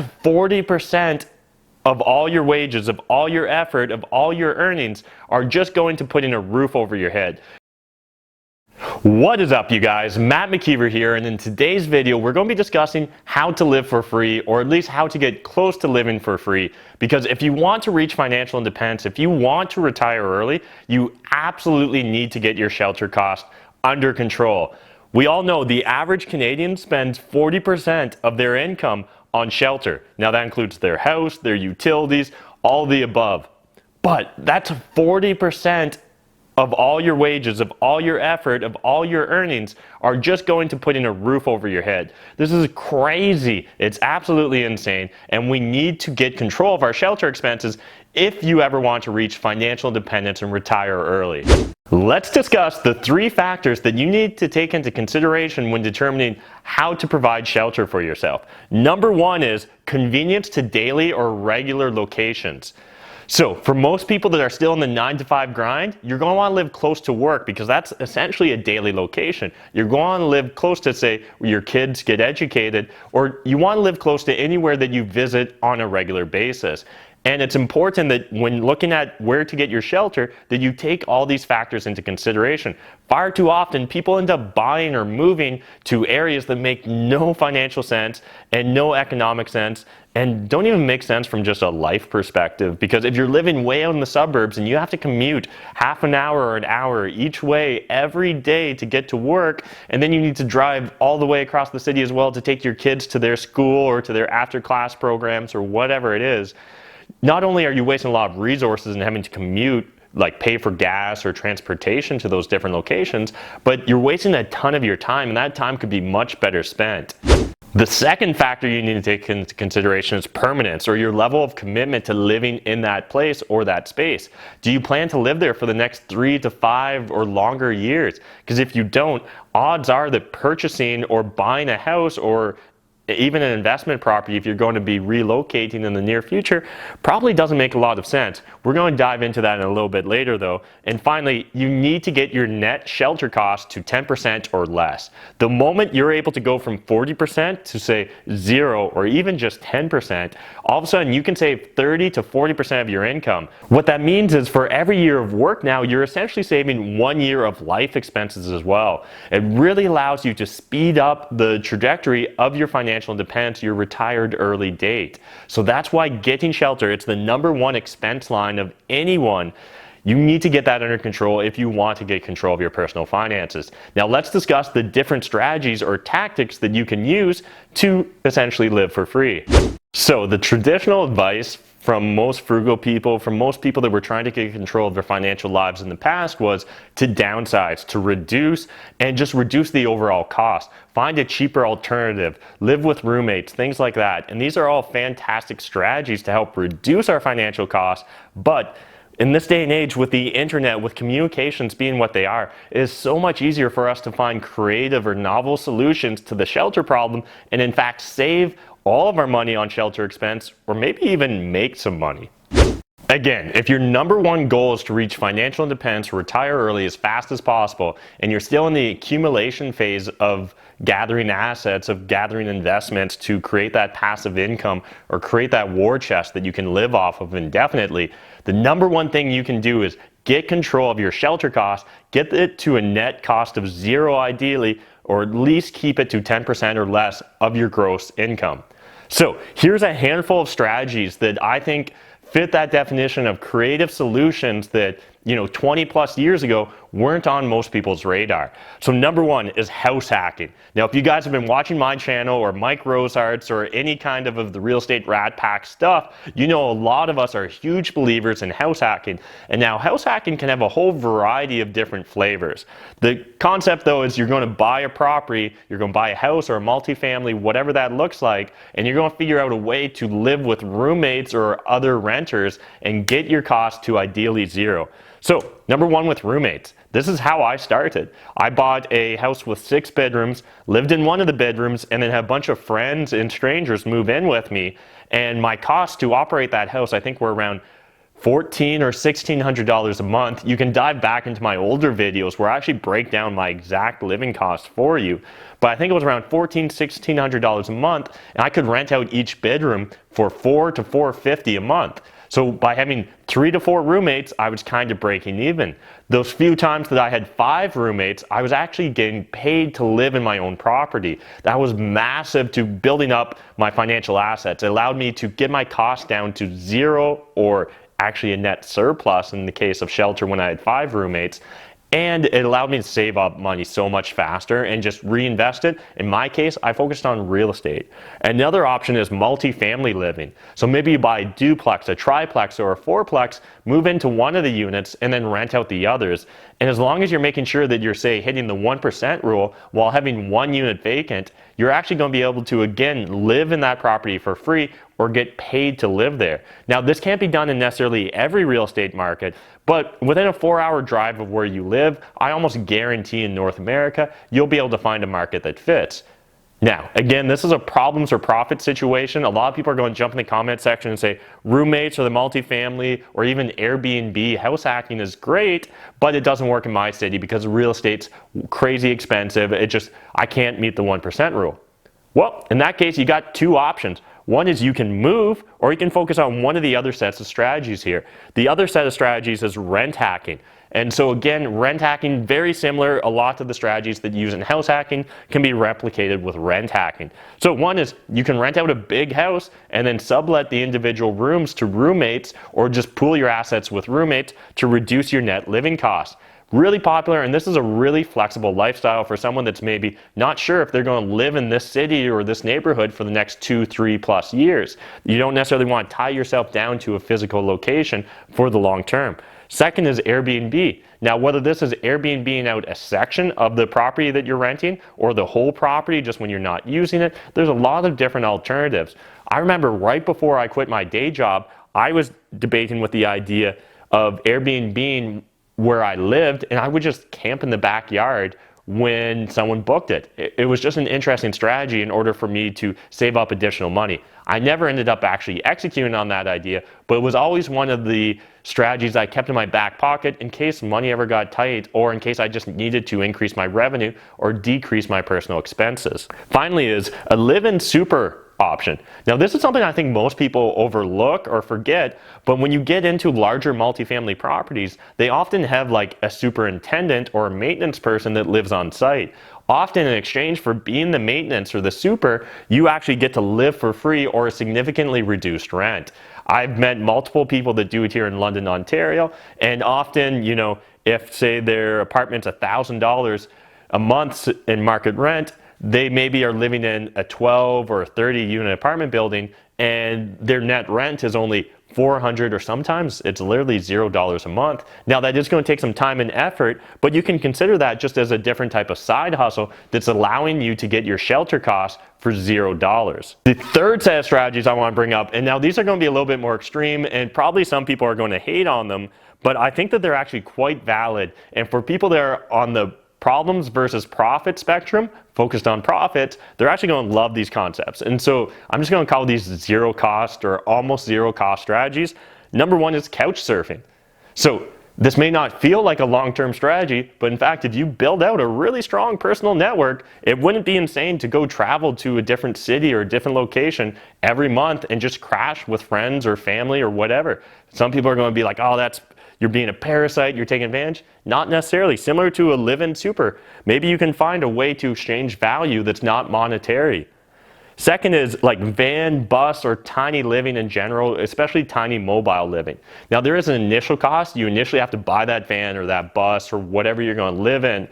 40% of all your wages, of all your effort, of all your earnings are just going to put in a roof over your head. What is up, you guys? Matt McKeever here, and in today's video we're going to be discussing how to live for free, or at least how to get close to living for free. Because if you want to reach financial independence, if you want to retire early, you absolutely need to get your shelter costs under control. We all know the average Canadian spends 40% of their income on shelter. Now that includes their house, their utilities, all the above. But that's 40% of all your wages, of all your effort, of all your earnings are just going to put in a roof over your head. This is crazy. It's absolutely insane. And we need to get control of our shelter expenses if you ever want to reach financial independence and retire early. Let's discuss the 3 factors that you need to take into consideration when determining how to provide shelter for yourself. Number 1 is convenience to daily or regular locations. So for most people that are still in the 9-to-5 grind, you're going to want to live close to work because that's essentially a daily location. You're going to live close to, say, where your kids get educated, or you want to live close to anywhere that you visit on a regular basis. And it's important that when looking at where to get your shelter, that you take all these factors into consideration. Far too often, people end up buying or moving to areas that make no financial sense and no economic sense, and don't even make sense from just a life perspective. Because if you're living way out in the suburbs and you have to commute half an hour or an hour each way every day to get to work, and then you need to drive all the way across the city as well to take your kids to their school or to their after-class programs or whatever it is, not only are you wasting a lot of resources and having to commute, like pay for gas or transportation to those different locations, but you're wasting a ton of your time, and that time could be much better spent. The second factor you need to take into consideration is permanence, or your level of commitment to living in that place or that space. Do you plan to live there for the next 3 to 5 or longer years? Because if you don't, odds are that purchasing or buying a house or even an investment property, if you're going to be relocating in the near future, probably doesn't make a lot of sense. We're going to dive into that in a little bit later though. And finally, you need to get your net shelter cost to 10% or less. The moment you're able to go from 40% to say 0 or even just 10%, all of a sudden you can save 30 to 40% of your income. What that means is for every year of work now, you're essentially saving 1 year of life expenses as well. It really allows you to speed up the trajectory of your financial independence, your retired early date. So that's why getting shelter, it's the number 1 expense line of anyone. You need to get that under control if you want to get control of your personal finances. Now let's discuss the different strategies or tactics that you can use to essentially live for free. So the traditional advice from most frugal people, from most people that were trying to get control of their financial lives in the past, was to downsize, to reduce, and just reduce the overall cost. Find a cheaper alternative, live with roommates, things like that. And these are all fantastic strategies to help reduce our financial costs. But in this day and age, with the internet, with communications being what they are, it is so much easier for us to find creative or novel solutions to the shelter problem, and in fact save all of our money on shelter expense, or maybe even make some money. Again, if your number 1 goal is to reach financial independence, retire early as fast as possible, and you're still in the accumulation phase of gathering assets, of gathering investments to create that passive income or create that war chest that you can live off of indefinitely, the number 1 thing you can do is get control of your shelter costs, get it to a net cost of 0 ideally, or at least keep it to 10% or less of your gross income. So here's a handful of strategies that I think fit that definition of creative solutions that, 20 plus years ago weren't on most people's radar. So number 1 is house hacking. Now, if you guys have been watching my channel or Mike Rosehart's or any kind of the real estate rat pack stuff, a lot of us are huge believers in house hacking. And now house hacking can have a whole variety of different flavors. The concept though is you're going to buy a property, you're going to buy a house or a multifamily, whatever that looks like, and you're going to figure out a way to live with roommates or other renters and get your costs to ideally 0. So number 1 with roommates. This is how I started. I bought a house with 6 bedrooms, lived in one of the bedrooms, and then had a bunch of friends and strangers move in with me. And my costs to operate that house, I think, were around $1,400 or $1,600 a month. You can dive back into my older videos where I actually break down my exact living costs for you. But I think it was around $1,400, $1,600 a month, and I could rent out each bedroom for $400 to $450 a month. So by having 3 to 4 roommates, I was kind of breaking even. Those few times that I had 5 roommates, I was actually getting paid to live in my own property. That was massive to building up my financial assets. It allowed me to get my costs down to 0 or actually a net surplus in the case of shelter when I had 5 roommates. And it allowed me to save up money so much faster and just reinvest it. In my case, I focused on real estate. Another option is multifamily living. So maybe you buy a duplex, a triplex, or a fourplex, move into one of the units, and then rent out the others. And as long as you're making sure that you're, say, hitting the 1% rule while having one unit vacant, you're actually going to be able to, again, live in that property for free or get paid to live there. Now, this can't be done in necessarily every real estate market, but within a 4-hour drive of where you live, I almost guarantee in North America, you'll be able to find a market that fits. Now, again, this is a problems or profit situation. A lot of people are going to jump in the comment section and say roommates or the multifamily or even Airbnb house hacking is great, but it doesn't work in my city because real estate's crazy expensive. I can't meet the 1% rule. Well, in that case, you got 2 options. One is you can move, or you can focus on one of the other sets of strategies here. The other set of strategies is rent hacking. And so again, rent hacking, very similar. A lot of the strategies that you use in house hacking can be replicated with rent hacking. So one is you can rent out a big house and then sublet the individual rooms to roommates, or just pool your assets with roommates to reduce your net living costs. Really popular, and this is a really flexible lifestyle for someone that's maybe not sure if they're going to live in this city or this neighborhood for the next 2-3+ years. You don't necessarily want to tie yourself down to a physical location for the long term. Second is Airbnb. Now, whether this is Airbnb out a section of the property that you're renting or the whole property just when you're not using it, there's a lot of different alternatives. I remember right before I quit my day job, I was debating with the idea of Airbnb where I lived, and I would just camp in the backyard when someone booked it. It was just an interesting strategy in order for me to save up additional money. I never ended up actually executing on that idea, but it was always one of the strategies I kept in my back pocket in case money ever got tight or in case I just needed to increase my revenue or decrease my personal expenses. Finally is a live-in super option. Now, this is something I think most people overlook or forget, but when you get into larger multifamily properties, they often have like a superintendent or a maintenance person that lives on site. Often in exchange for being the maintenance or the super, you actually get to live for free or a significantly reduced rent. I've met multiple people that do it here in London, Ontario, and often, you know, if say their apartment's $1,000 a month in market rent, they maybe are living in a 12 or 30 unit apartment building and their net rent is only $400 or sometimes it's literally $0 a month. Now that is going to take some time and effort, but you can consider that just as a different type of side hustle that's allowing you to get your shelter costs for $0. The third set of strategies I want to bring up, and now these are going to be a little bit more extreme and probably some people are going to hate on them, but I think that they're actually quite valid. And for people that are on the problems versus profit spectrum, focused on profits, they're actually going to love these concepts. And so I'm just going to call these zero cost or almost zero cost strategies. Number one is couch surfing. So this may not feel like a long-term strategy, but in fact, if you build out a really strong personal network, it wouldn't be insane to go travel to a different city or a different location every month and just crash with friends or family or whatever. Some people are going to be like, oh, you're being a parasite, you're taking advantage. Not necessarily. Similar to a live-in super. Maybe you can find a way to exchange value that's not monetary. Second is like van, bus, or tiny living in general, especially tiny mobile living. Now there is an initial cost. You initially have to buy that van or that bus or whatever you're going to live in.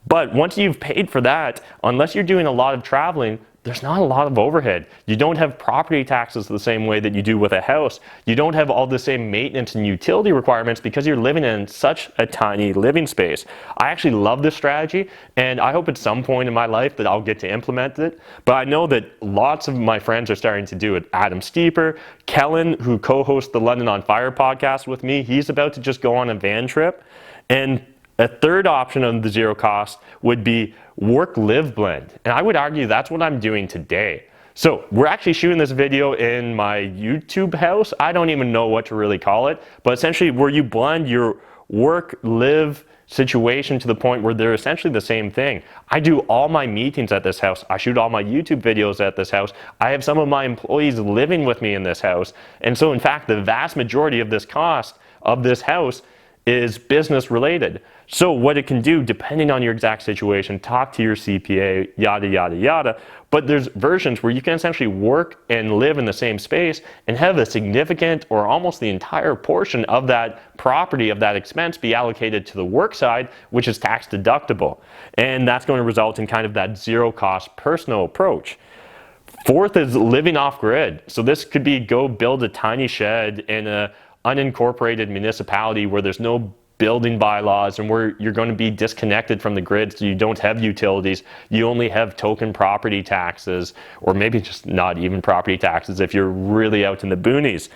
But once you've paid for that, unless you're doing a lot of traveling, there's not a lot of overhead. You don't have property taxes the same way that you do with a house. You don't have all the same maintenance and utility requirements because you're living in such a tiny living space. I actually love this strategy, and I hope at some point in my life that I'll get to implement it. But I know that lots of my friends are starting to do it. Adam Steeper, Kellen, who co-hosts the London on Fire podcast with me, he's about to just go on a van trip. And a third option on the zero cost would be work-live blend. And I would argue that's what I'm doing today. So we're actually shooting this video in my YouTube house. I don't even know what to really call it, but essentially where you blend your work, live situation to the point where they're essentially the same thing. I do all my meetings at this house. I shoot all my YouTube videos at this house. I have some of my employees living with me in this house. And so in fact, the vast majority of this cost of this house is business related. So what it can do, depending on your exact situation, talk to your CPA, yada, yada, yada. But there's versions where you can essentially work and live in the same space and have a significant or almost the entire portion of that property, of that expense, be allocated to the work side, which is tax deductible. And that's going to result in kind of that zero cost personal approach. Fourth is living off grid. So this could be go build a tiny shed in a unincorporated municipality where there's no building bylaws and where you're going to be disconnected from the grid, so you don't have utilities, you only have token property taxes, or maybe just not even property taxes if you're really out in the boonies.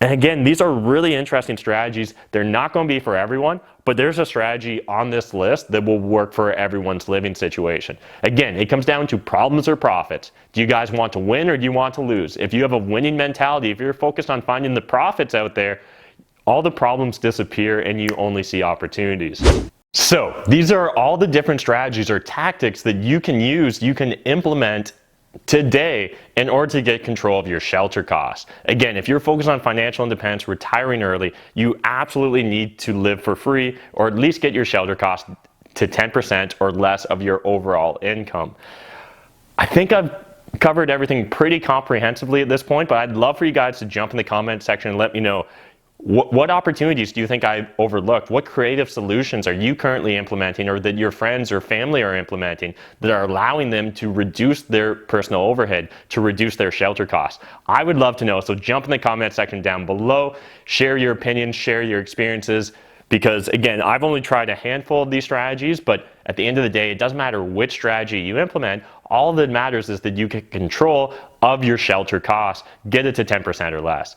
And again, these are really interesting strategies. They're not going to be for everyone, but there's a strategy on this list that will work for everyone's living situation. Again, it comes down to problems or profits. Do you guys want to win or do you want to lose? If you have a winning mentality, if you're focused on finding the profits out there, all the problems disappear and you only see opportunities. So these are all the different strategies or tactics that you can use, you can implement today in order to get control of your shelter costs. Again, if you're focused on financial independence, retiring early, you absolutely need to live for free or at least get your shelter costs to 10% or less of your overall income. I think I've covered everything pretty comprehensively at this point, but I'd love for you guys to jump in the comment section and let me know what opportunities do you think I overlooked? What creative solutions are you currently implementing or that your friends or family are implementing that are allowing them to reduce their personal overhead, to reduce their shelter costs? I would love to know, so jump in the comment section down below, share your opinions, share your experiences, because again, I've only tried a handful of these strategies, but at the end of the day, it doesn't matter which strategy you implement. All that matters is that you get control of your shelter costs, get it to 10% or less.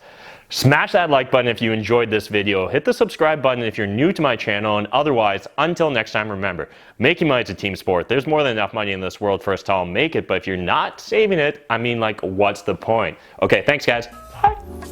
Smash that like button if you enjoyed this video, hit the subscribe button if you're new to my channel, and otherwise, until next time, remember, making money is a team sport. There's more than enough money in this world for us to all make it, but if you're not saving it, I mean, like, what's the point? Okay, thanks guys. Bye.